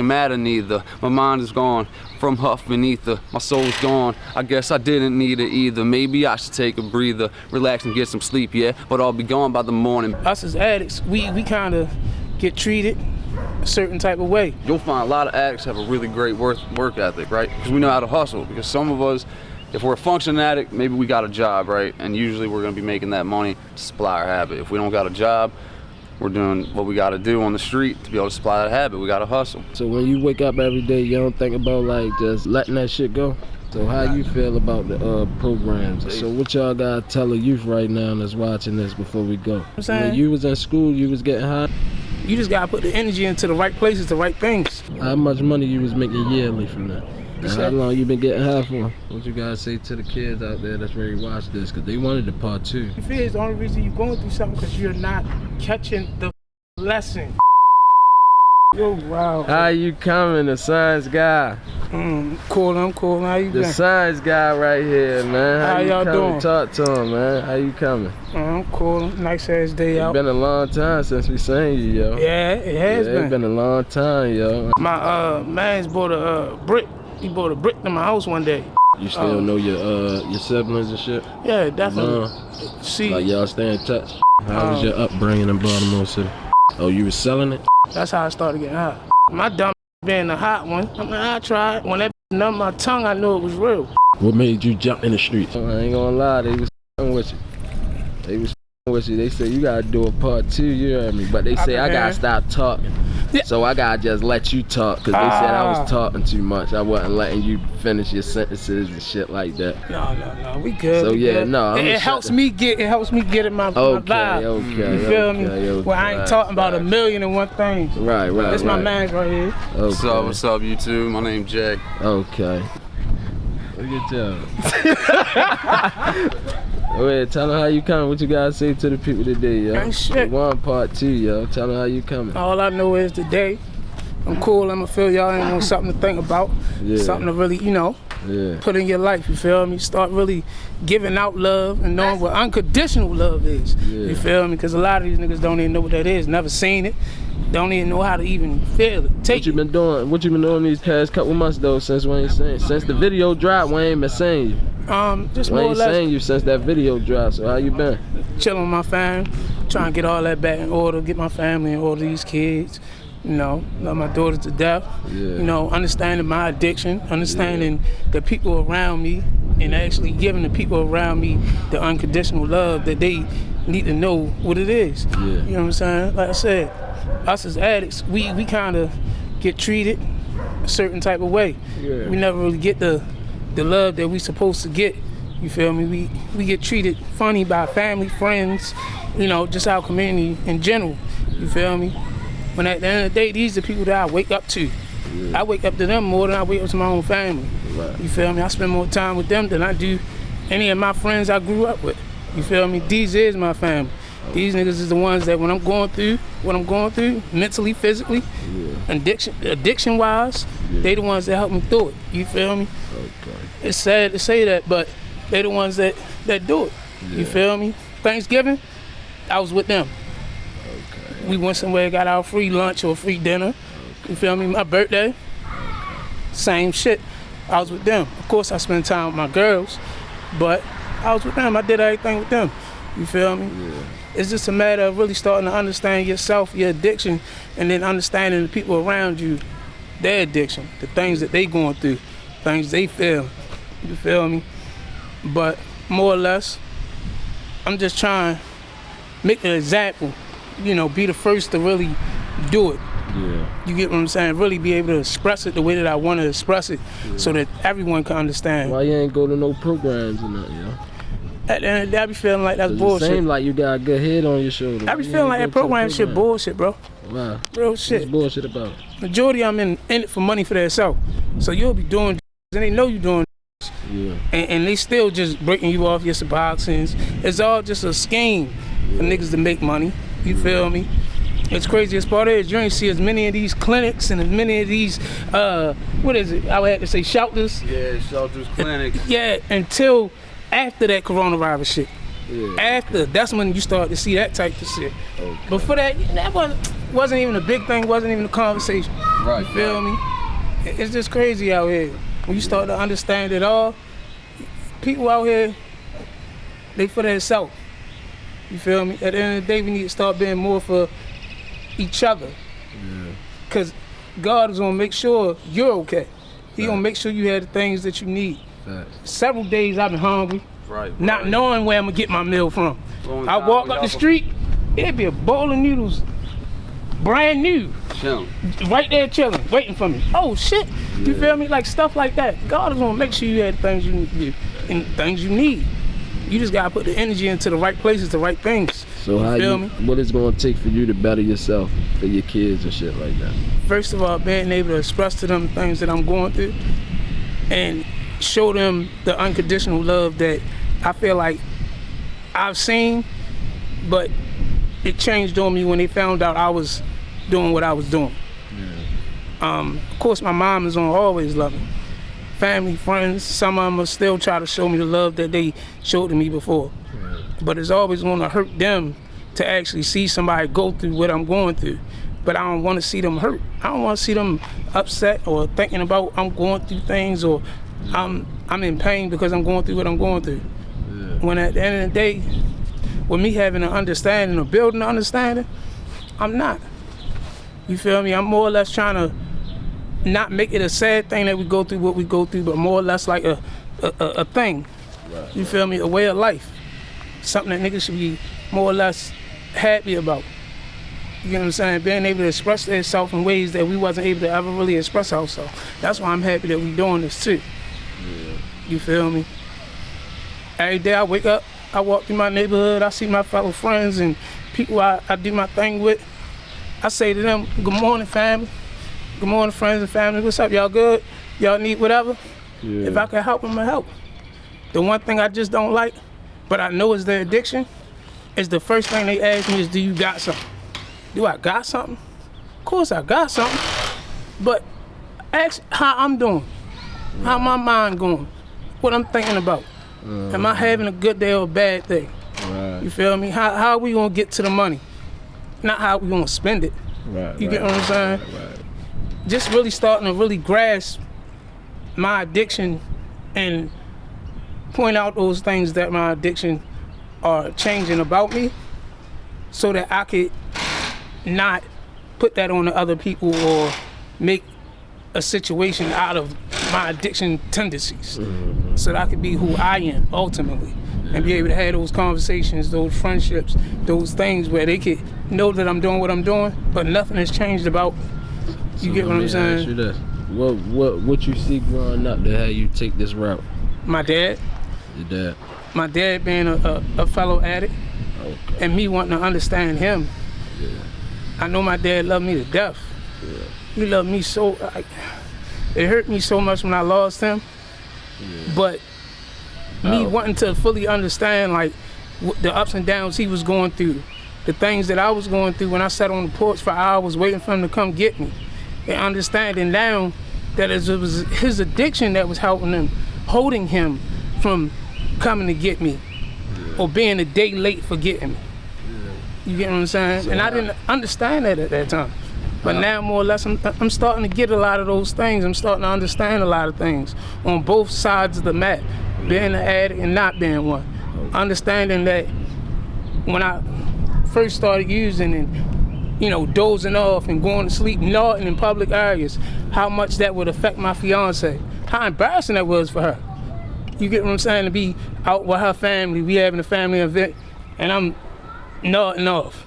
matter neither. My mind is gone from huffing ether. My soul's gone. I guess I didn't need it either. Maybe I should take a breather, relax and get some sleep, yeah. But I'll be gone by the morning. Us as addicts, we kind of get treated a certain type of way. You'll find a lot of addicts have a really great work ethic, right? Because we know how to hustle. Because some of us, if we're a functioning addict, maybe we got a job, right? And usually we're gonna be making that money to supply our habit. If we don't got a job, we're doing what we gotta do on the street to be able to supply that habit. We gotta hustle. So when you wake up every day, you don't think about like just letting that shit go? So how you feel about the programs? So what y'all gotta tell the youth right now that's watching this before we go? When you was in school, you was getting high? You just gotta put the energy into the right places, the right things. How much money you was making yearly from that? And how long you been getting high for? What you guys say to the kids out there that's ready to watch this? Because they wanted the part two. If it is the only reason you're going through something because you're not catching the lesson. Yo, wow. How you coming, the science guy? Cool, I'm cool. How you been? The science guy right here, man. How y'all doing? Talk to him, man. How you coming? I'm cool. Nice ass day out. It's been a long time since we seen you, yo. Yeah, it has been. It's been a long time, yo. My man's bought a brick. He bought a brick to my house one day. You still know your siblings and shit? Yeah, definitely. See, like y'all stay in touch? How was your upbringing in Baltimore City? Oh, you was selling it? That's how I started getting high. My dumb being the hot one, I mean, I tried. When that numbed my tongue, I knew it was real. What made you jump in the streets? I ain't gonna lie, they was with you. They was with you. They said you gotta do a part two, you heard me? But they say I gotta stop talking. Yeah. So I gotta just let you talk, cause they said I was talking too much. I wasn't letting you finish your sentences and shit like that. No, we good. So we yeah, good. no. It helps me get in my vibe. Okay, you feel me? Well, I ain't talking about a million and one things. Right. That's my man's right here. Okay. What's up, you two? My name's Jay. Okay. Good job. Wait, tell them how you coming. What you gotta say to the people today, yo? Ain't shit. One part two, yo. Tell them how you coming. All I know is today, I'm cool. I'ma feel y'all ain't want something to think about. Yeah. Something to really, put in your life, you feel me? Start really giving out love and knowing what unconditional love is. Yeah. You feel me? Because a lot of these niggas don't even know what that is, never seen it, don't even know how to even feel it. What you been doing? What you been doing these past couple months though? Since we ain't seen, since the video dropped, we ain't been seeing you. Just we more or ain't less seen you since that video dropped. So how you been? Chilling with my fam, trying to get all that back in order, get my family in order, these kids. Love my daughter to death. Yeah. Understanding my addiction, understanding the people around me, and actually giving the people around me the unconditional love that they need to know what it is. Yeah. You know what I'm saying? Like I said, us as addicts, we kind of get treated a certain type of way. Yeah. We never really get the love that we supposed to get. You feel me? We get treated funny by family, friends, just our community in general. You feel me? When at the end of the day, these are the people that I wake up to. Yeah. I wake up to them more than I wake up to my own family. Right. You feel me? I spend more time with them than I do any of my friends I grew up with. You feel me? These is my family. These niggas is the ones that when I'm going through what I'm going through, mentally, physically, addiction wise, they the ones that help me through it. You feel me? Okay. It's sad to say that, but they the ones that do it. Yeah. You feel me? Thanksgiving, I was with them. Okay. We went somewhere, got our free lunch or free dinner. Okay. You feel me? My birthday, same shit. I was with them. Of course, I spent time with my girls, but I was with them. I did everything with them. You feel me? Yeah. It's just a matter of really starting to understand yourself, your addiction, and then understanding the people around you, their addiction, the things that they going through, things they feel. You feel me? But more or less, I'm just trying to make an example, be the first to really do it. Yeah. You get what I'm saying? Really be able to express it the way that I want to express it, so that everyone can understand. Why you ain't go to no programs and nothing, yo? At the end of the day, I be feeling like that's bullshit. It seems like you got a good head on your shoulder. I be feeling like that program shit bullshit, bro. Wow. Real shit. What's bullshit about? Majority of them in it for money for themselves. So you'll be doing and they know you doing Yeah. and they still just breaking you off your suboxones. It's all just a scheme for niggas to make money. You feel me? It's craziest part is you ain't see as many of these clinics and as many of these what is it? I would have to say shelters. Yeah, shelters, clinics. Yeah, until after that coronavirus shit. Yeah. After, that's when you start to see that type of shit. Okay. But for that wasn't even a big thing, wasn't even a conversation. Right. You feel me? It's just crazy out here. When you start to understand it all, people out here, they for themselves. You feel me? At the end of the day, we need to start being more for each other. Because God is going to make sure you're okay. He going to make sure you have the things that you need. Several days I've been hungry, not knowing where I'm going to get my meal from. I walk up the street, it'd be a bowl of noodles, brand new, chilling, right there chilling, waiting for me. Oh shit, you feel me? Like stuff like that. God is gonna make sure you have the things you need to do and things you need. You just gotta put the energy into the right places, the right things. So what it's gonna take for you to better yourself, for your kids and shit like that? First of all, being able to express to them things that I'm going through and show them the unconditional love that I feel like I've seen, but it changed on me when they found out I was doing what I was doing. Of course, my mom is gonna always love me. Family, friends, some of them will still try to show me the love that they showed to me before. But it's always gonna hurt them to actually see somebody go through what I'm going through. But I don't wanna see them hurt. I don't wanna see them upset or thinking about I'm going through things or I'm in pain because I'm going through what I'm going through. When at the end of the day, with me having an understanding or building an understanding, I'm not. You feel me? I'm more or less trying to not make it a sad thing that we go through what we go through, but more or less like a thing. You feel me? A way of life. Something that niggas should be more or less happy about. You know what I'm saying? Being able to express themselves in ways that we wasn't able to ever really express ourselves. That's why I'm happy that we doing this too. You feel me? Every day I wake up, I walk through my neighborhood, I see my fellow friends and people I do my thing with. I say to them, good morning, family. Good morning, friends and family. What's up, y'all good? Y'all need whatever? If I can help them, I help. The one thing I just don't like, but I know is their addiction, is the first thing they ask me is, do you got something? Do I got something? Of course I got something, but ask how I'm doing, how my mind going, what I'm thinking about. Am I having a good day or a bad day? You feel me? How are we gonna get to the money? Not how we gonna spend it. You get what I'm saying? Just really starting to really grasp my addiction and point out those things that my addiction are changing about me so that I could not put that on the other people or make a situation out of my addiction tendencies, so that I could be who I am ultimately and be able to have those conversations, those friendships, those things where they could know that I'm doing what I'm doing, but nothing has changed about me. You get what I'm saying? Ask you this. What you see growing up that had you take this route? My dad. Your dad. My dad being a fellow addict, and me wanting to understand him. I know my dad loved me to death. He loved me so, it hurt me so much when I lost him. But me wanting to fully understand like the ups and downs he was going through, the things that I was going through when I sat on the porch for hours waiting for him to come get me, and understanding now that it was his addiction that was helping him, holding him from coming to get me, or being a day late for getting me. You get what I'm saying? And I didn't understand that at that time. But now more or less I'm starting to get a lot of those things. I'm starting to understand a lot of things on both sides of the map, being an addict and not being one. Understanding that when I first started using and, you know, dozing off and going to sleep, nodding in public areas, how much that would affect my fiance. How embarrassing that was for her. You get what I'm saying? To be out with her family, we having a family event, and I'm nodding off.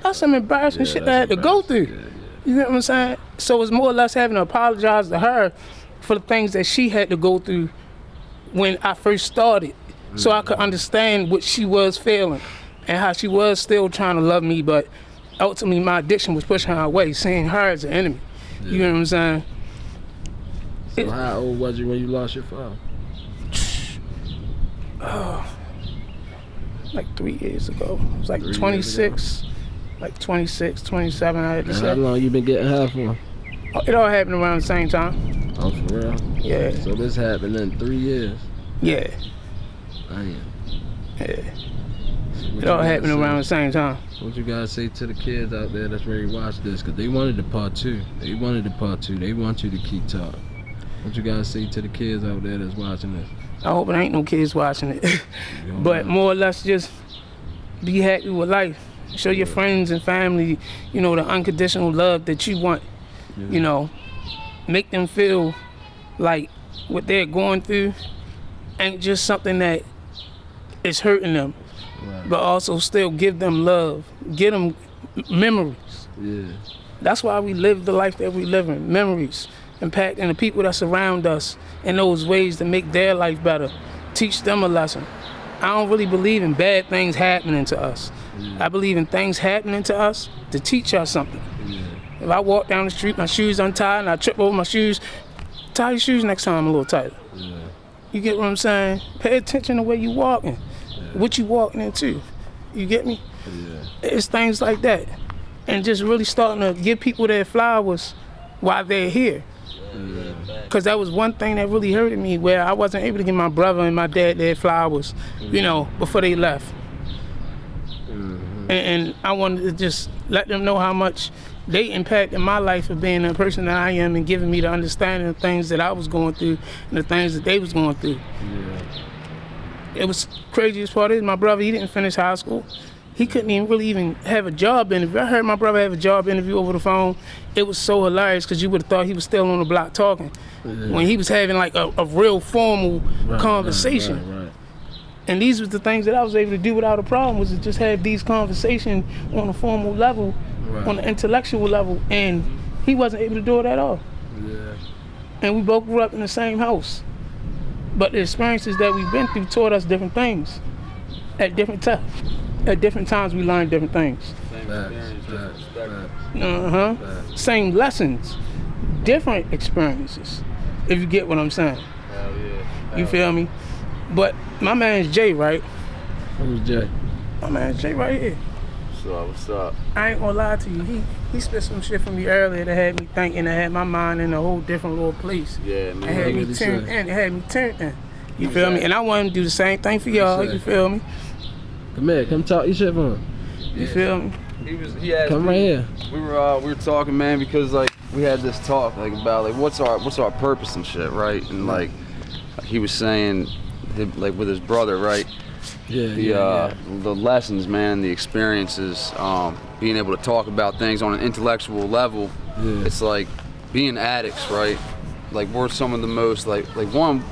That's some embarrassing shit I had to go through. You get what I'm saying? So it's more or less having to apologize to her for the things that she had to go through when I first started, so I could understand what she was feeling and how she was still trying to love me, but ultimately my addiction was pushing her away, seeing her as an enemy. You know what I'm saying? So how old was you when you lost your father? Like 3 years ago. It was like 26. Like 26, 27, I had to say. How long you been getting high for? It all happened around the same time. Oh, for real? Yeah. So this happened in 3 years? Yeah. Damn. Yeah. It all happened around the same time. What you guys say to the kids out there that's ready to watch this? Because they wanted the part two. They wanted the part two. They want you to keep talking. What you guys say to the kids out there that's watching this? I hope it ain't no kids watching it. But more or less just be happy with life. Show your friends and family, you know, the unconditional love that you want. Yeah. You know, make them feel like what they're going through ain't just something that is hurting them, Right. but also still give them love, give them memories. Yeah. That's why we live the life that we live in, memories, impacting the people that surround us in those ways to make their life better, teach them a lesson. I don't really believe in bad things happening to us. Yeah. I believe in things happening to us to teach us something. Yeah. If I walk down the street, my shoes untied, and I trip over my shoes, tie your shoes next time a little tighter. Yeah. You get what I'm saying? Pay attention to where you walking, what you walking into. You get me? Yeah. It's things like that. And just really starting to give people their flowers while they're here. Because that was one thing that really hurted me, where I wasn't able to give my brother and my dad their flowers, you know, before they left. And I wanted to just let them know how much they impacted my life of being the person that I am and giving me the understanding of things that I was going through and the things that they was going through. Yeah. It was craziest part is my brother, he didn't finish high school. He couldn't even have a job interview. I heard my brother have a job interview over the phone. It was so hilarious because you would have thought he was still on the block talking when he was having like a real formal conversation. Right. And these were the things that I was able to do without a problem, was to just have these conversations on a formal level, on an intellectual level, and he wasn't able to do it at all. Yeah. And we both grew up in the same house. But the experiences that we've been through taught us different things at different times. At different times we learned different things. Same lessons, different experiences, if you get what I'm saying. Hell yeah. You feel me? But my man's Jay, right? Who's Jay? My man's Jay right here. What's up? I ain't gonna lie to you. He spit some shit from me earlier that had me thinking, that had my mind in a whole different little place. Yeah, man. It had me turned in. It had me turned in. You feel me? And I want him to do the same thing for y'all. You feel me? Come here, come talk your shit for him. You feel me? He asked Come me, right here. We were talking, man, because like we had this talk like about like what's our purpose and shit, right? And like he was saying, like with his brother, right? The lessons, man, the experiences, being able to talk about things on an intellectual level. Yeah. It's like being addicts, right? Like we're some of the most like one.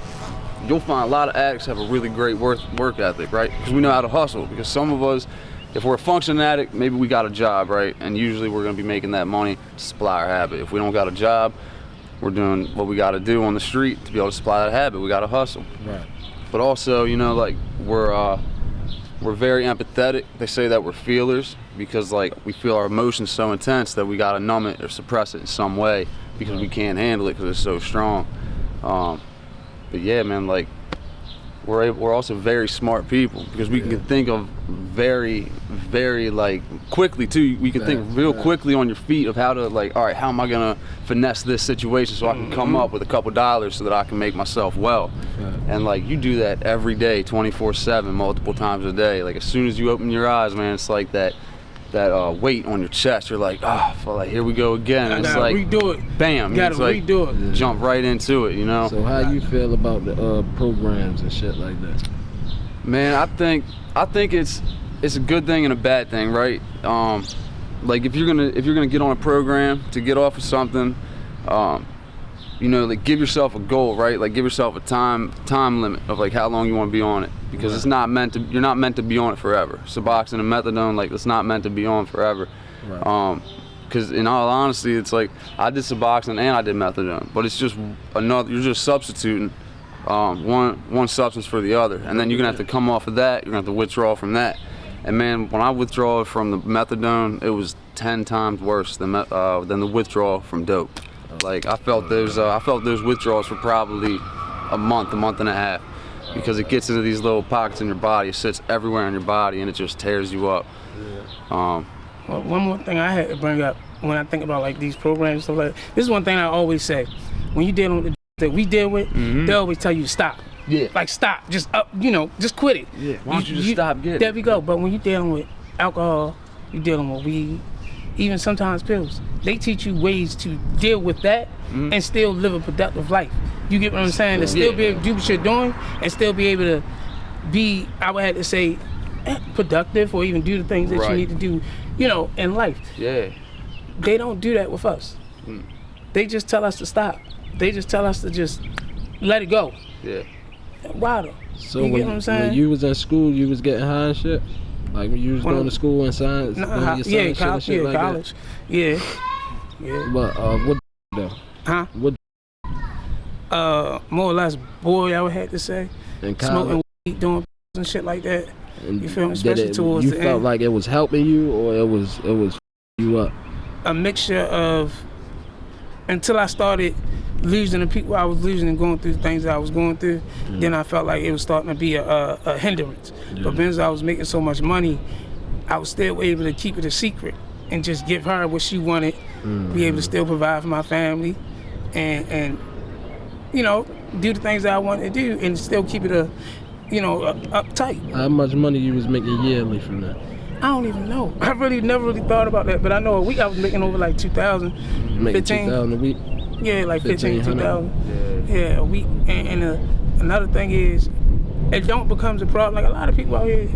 You'll find a lot of addicts have a really great work ethic, right? Because we know how to hustle. Because some of us, if we're a functioning addict, maybe we got a job, right? And usually we're gonna be making that money to supply our habit. If we don't got a job, we're doing what we gotta do on the street to be able to supply that habit. We gotta hustle. Right. But also, you know, like we're very empathetic. They say that we're feelers because like we feel our emotions so intense that we gotta numb it or suppress it in some way because we can't handle it because it's so strong. But yeah, man, like we're also very smart people because we can think of very like quickly too. We can think real quickly on your feet of how to like, all right, how am I gonna finesse this situation so I can come up with a couple dollars so that I can make myself well. And like you do that every day, 24/7, multiple times a day. Like as soon as you open your eyes, man, it's like that weight on your chest. You're like, like here we go again. And it's like redo it. Bam. You gotta like, redo it. Jump right into it, you know. So how you feel about the programs and shit like that? Man, I think it's a good thing and a bad thing, right? Like if you're gonna get on a program to get off of something, you know, like give yourself a goal, right? Like give yourself a time limit of like how long you want to be on it, because it's not meant to. You're not meant to be on it forever. Suboxone and methadone, like it's not meant to be on forever. Right. Because in all honesty, it's like I did Suboxone and I did methadone, but it's just another. You're just substituting one substance for the other, and then you're gonna have to come off of that. You're gonna have to withdraw from that. And man, when I withdraw from the methadone, it was 10 times worse than the withdrawal from dope. Like I felt those withdrawals for probably a month and a half, because it gets into these little pockets in your body. It sits everywhere in your body, and it just tears you up. Well, one more thing I had to bring up when I think about like these programs and stuff like that. This is one thing I always say. When you dealing with the that we deal with, they always tell you to stop. Yeah. Like stop, just up, just quit it. Yeah. Why don't you just stop getting There it? we go. But when you're dealing with alcohol, you're dealing with weed, even sometimes pills. They teach you ways to deal with that and still live a productive life. You get what I'm saying? To still be able to do what you're doing and still be able to be, I would have to say, productive, or even do the things that you need to do, in life. Yeah. They don't do that with us. They just tell us to stop. They just tell us to just let it go. Yeah. Why though? So You get what I'm saying? when you was in school, you was getting high and shit? Like when you was going to school and science? College. Yeah. But what though? Huh? What More or less, boy, I would have to say. in college? Smoking weed, doing and shit like that. And You feel me? did Especially towards you the felt end. like it was helping you, or it was you up? A mixture of, until I started losing the people I was losing and going through the things that I was going through, then I felt like it was starting to be a hindrance. But because I was making so much money, I was still able to keep it a secret and just give her what she wanted, be able to still provide for my family, and do the things that I wanted to do and still keep it uptight. How much money you was making yearly from that? I don't even know. I never really thought about that, but I know a week I was making over like 2,000. You making 15. 2,000 a week? Yeah, like 15, 1,500. 2,000. Yeah, a week. And another thing is, it don't becomes a problem. Like a lot of people out here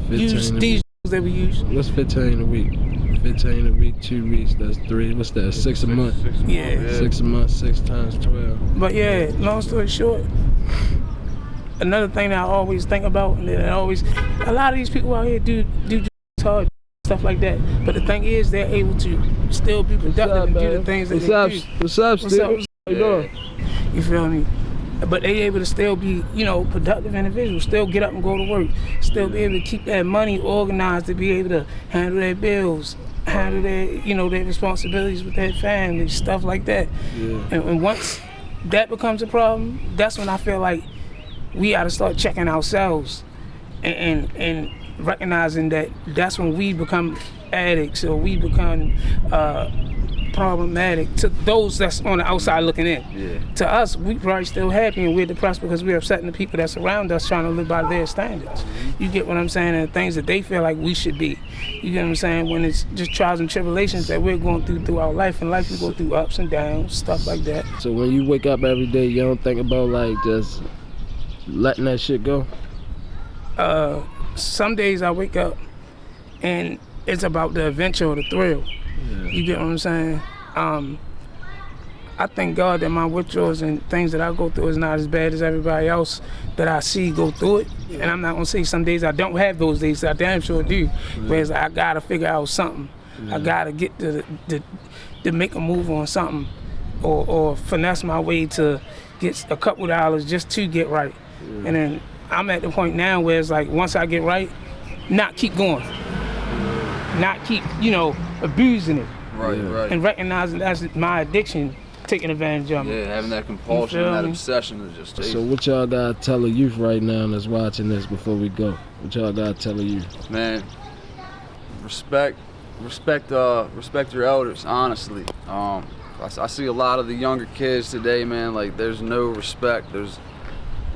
use these that we use. What's 15 a week? 15 a week, 2 weeks, that's 3. What's that, 6 a month? 6 a month, 6 times 12. But yeah, long story short, another thing that I always think about, and that a lot of these people out here do hard stuff like that. But the thing is, they're able to still be productive and do the things that they do. What's up, Steve? How you doing? You feel me? But they able to still be, productive individuals, still get up and go to work, still be able to keep that money organized to be able to handle their bills, handle their, their responsibilities with their family, stuff like that. Yeah. And once that becomes a problem, that's when I feel like we got to start checking ourselves and recognizing that that's when we become addicts, or we become problematic to those that's on the outside looking in. Yeah. To us, we probably still happy and we're depressed because we're upsetting the people that's around us trying to live by their standards. You get what I'm saying? And the things that they feel like we should be. You get what I'm saying? When it's just trials and tribulations that we're going through our life, and life we go through ups and downs, stuff like that. So when you wake up every day, you don't think about like just letting that shit go? Some days I wake up and it's about the adventure or the thrill. Yeah. You get what I'm saying? I thank God that my withdrawals and things that I go through is not as bad as everybody else that I see go through it. And I'm not gonna say some days I don't have those days, I damn sure do. Whereas I gotta figure out something. I gotta get to make a move on something, or finesse my way to get a couple dollars just to get right. And then I'm at the point now where it's like, once I get right, not keep going. Not keep, abusing it. Right. And recognizing that's my addiction taking advantage of me. Yeah, having that compulsion, You feel that me? obsession to just take. So what y'all gotta tell the youth right now that's watching this before we go? What y'all gotta tell the youth? Man, respect your elders, honestly. I see a lot of the younger kids today, man, like there's no respect.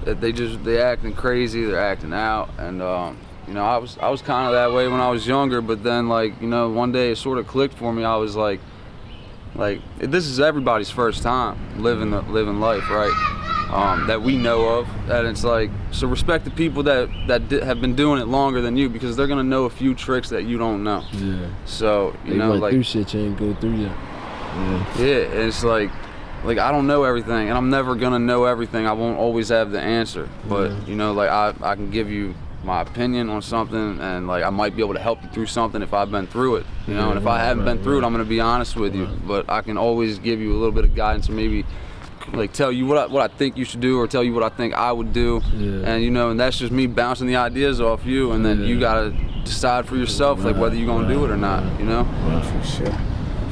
They acting crazy, they're acting out, and I was kind of that way when I was younger, but then one day it sort of clicked for me. I was like this is everybody's first time living life, right? That we know of, and it's like, so respect the people that have been doing it longer than you, because they're gonna know a few tricks that you don't know. Yeah. So They went through shit you ain't go through yet. Yeah, and it's like I don't know everything, and I'm never gonna know everything. I won't always have the answer, but I can give you my opinion on something, and I might be able to help you through something if I've been through it, and if I haven't been through it, I'm gonna be honest with you, but I can always give you a little bit of guidance, or maybe tell you what I think you should do, or tell you what I think I would do. And that's just me bouncing the ideas off you, and then you gotta decide for yourself whether you're gonna do it or not. For sure.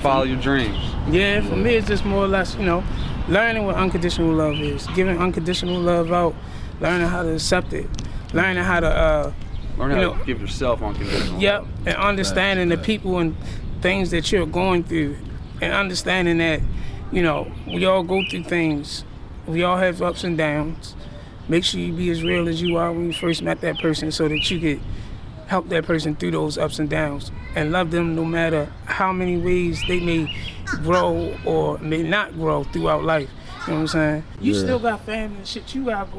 Follow your dreams. Yeah, for me it's just more or less, learning what unconditional love is, giving unconditional love out, learning how to accept it, learning how to Learn how to give yourself unconditional love. And understanding the people and things that you're going through, and understanding that we all go through things, we all have ups and downs, Make sure you be as real as you are when you first met that person so that you could help that person through those ups and downs and love them no matter how many ways they may grow or may not grow throughout life. You know what I'm saying? You still got family and shit you got,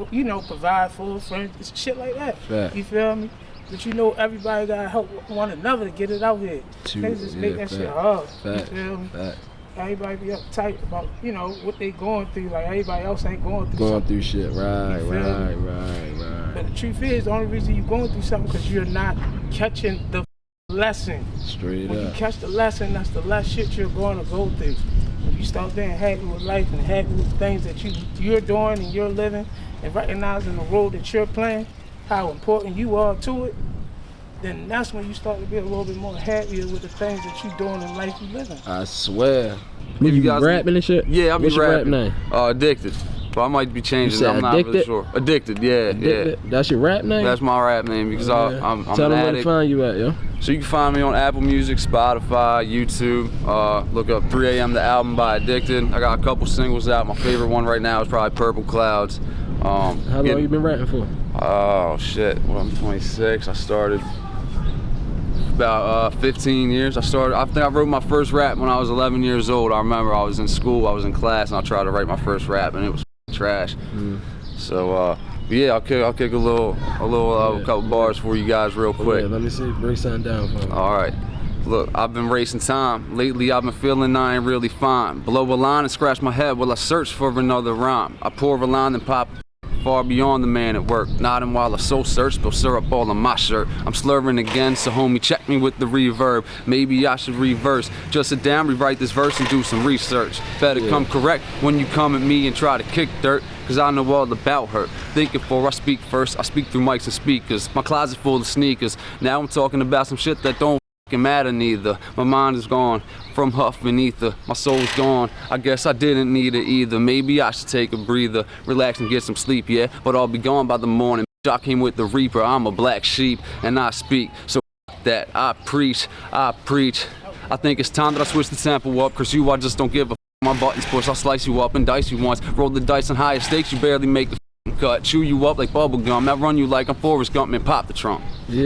provide for friends, shit like that. Fact. You feel me? But everybody gotta help one another to get it out here. They just make that shit hard. Fact. You feel me? Fact. Everybody be uptight about, what they going through. Like everybody else ain't going through Going something. through shit, right. But the truth is, the only reason you're going through something because you're not catching the lesson. Straight When up. you catch the lesson, that's the less shit you're going to go through. When you start being happy with life and happy with the things that you're doing and you're living and recognizing the role that you're playing, how important you are to it, then that's when you start to be a little bit more happier with the things that you're doing in life you living. I swear. If You guys- rapping and shit? Yeah, I'll be What's your rap rapping. name? Addicted. But I might be changing You it. said I'm not really Addicted? sure. Addicted, yeah. Addicted? That's your rap name? That's my rap name because I'm Tell an them where to addict. find you at, yo. So you can find me on Apple Music, Spotify, YouTube. Look up 3 AM the album by Addicted. I got a couple singles out. My favorite one right now is probably Purple Clouds. How long you been rapping for? Oh shit, well I'm 26. I started about 15 years. I think I wrote my first rap when I was 11 years old. I remember I was in school, I was in class, and I tried to write my first rap, and it was trash. So yeah, I'll kick a little couple bars for you guys real quick. Yeah, let me see. Break something down for me. All right. Look, I've been racing time. Lately I've been feeling I ain't really fine. Blow a line and scratch my head while I search for another rhyme. I pour a line and pop far beyond the man at work. Nodding while I soul search, spill syrup all on my shirt. I'm slurring again, so homie, check me with the reverb. Maybe I should reverse. Just sit down, rewrite this verse and do some research. Better come correct when you come at me and try to kick dirt. Cause I know all about her. Thinking before I speak first, I speak through mics and speakers. My closet full of sneakers. Now I'm talking about some shit that don't matter neither. My mind is gone from huff and ether. My soul's gone. I guess I didn't need it either. Maybe I should take a breather, relax and get some sleep, yeah. But I'll be gone by the morning. I came with the reaper. I'm a black sheep and I speak. So that I preach. I think it's time that I switch the tempo up. Cause I just don't give a my buttons push. I'll slice you up and dice you once. Roll the dice on higher stakes. You barely make the cut. Chew you up like bubble gum. I run you like I'm Forrest Gump and pop the trunk. Yeah.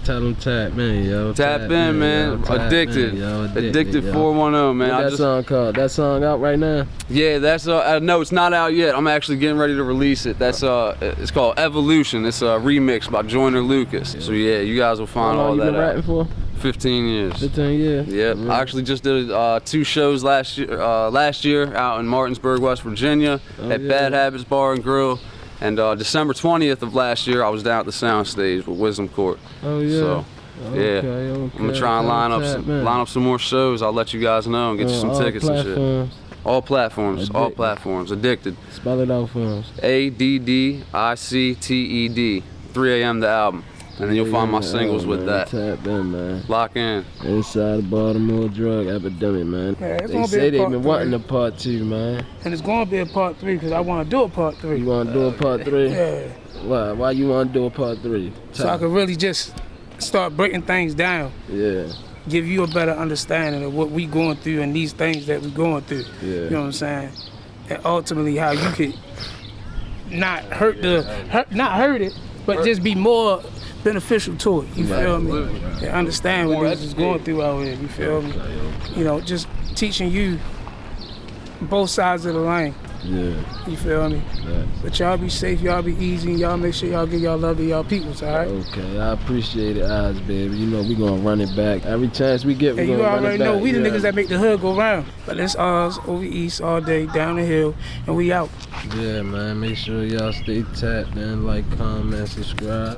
Tell them tap in, yo. Tap in, man. Addicted. Addicted 410, man. What that song called? That song out right now? Yeah, that's no, it's not out yet. I'm actually getting ready to release it. That's it's called Evolution. It's a remix by Joyner Lucas. So yeah, you guys will find all that you been out. rapping for? 15 years. 15 years? Yep. I actually just did 2 shows last year out in Martinsburg, West Virginia at Bad Habits Bar and Grill. And December 20th of last year, I was down at the Soundstage with Wisdom Court. Oh yeah. So, yeah, I'm gonna try and line up some more shows. I'll let you guys know and get you some tickets and shit. All platforms. Addicted. Spell it out for us. ADDICTED. 3 AM the album. And then you'll find my singles with that. Tap in, man. Lock in. Inside the Baltimore drug epidemic, man. Yeah, They say they've been wanting a part 2, man. And it's going to be a part 3 because I want to do a part 3. You want to do a part 3? Yeah. Why you want to do a part 3? So I could really just start breaking things down. Yeah. Give you a better understanding of what we going through and these things that we going through. Yeah. You know what I'm saying? And ultimately how you could not hurt it, but just be more beneficial to it. You feel me? And understand what niggas is going through out here. You feel me? You know, just teaching you both sides of the lane. Yeah. You feel me? Yeah. But y'all be safe, y'all be easy, and y'all make sure y'all give y'all love to y'all peoples, all right? Okay, I appreciate it, Oz, baby. You know we gonna run it back every chance we get. Hey, We you gonna run it already back. know we the niggas that make the hood go round. But it's ours, over east all day, down the hill, and we out. Yeah, man. Make sure y'all stay tapped in, like, comment, subscribe.